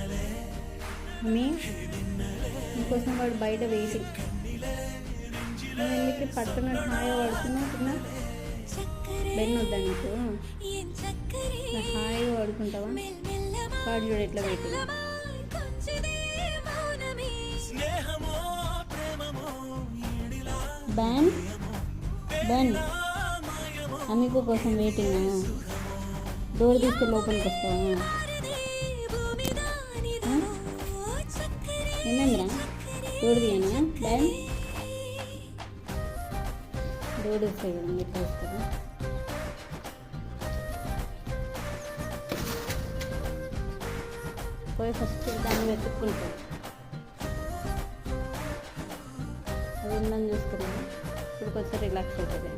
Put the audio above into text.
Mummy నీకోసం వాడు బయట వెయిటింగ్. నువ్వు ఎందుకు పడుతున్నట్టు హాయిగా పడుతున్నావు తిన్నా? బెన్ వద్దా నీకు? హాయిగా పడుకుంటావా? వాడు చూడు ఎట్లా వెయిటింగ్. బెన్ బెన్ అమ్మికు కోసం వెయిటింగ్. డోర్ తీసుకొని లోపలికి వస్తావా? ఏమైందిరా? డోర్ తీయనా? బెన్ డోర్ తీస్తే చూడండి ఎట్లా వస్తారా? పోయి ఫస్ట్ దాన్ని వెతుక్కుంటాం. అది ఉందని చూసుకున్నాను. ఇప్పుడు కొంచెం రిలాక్స్ అవుతుంది.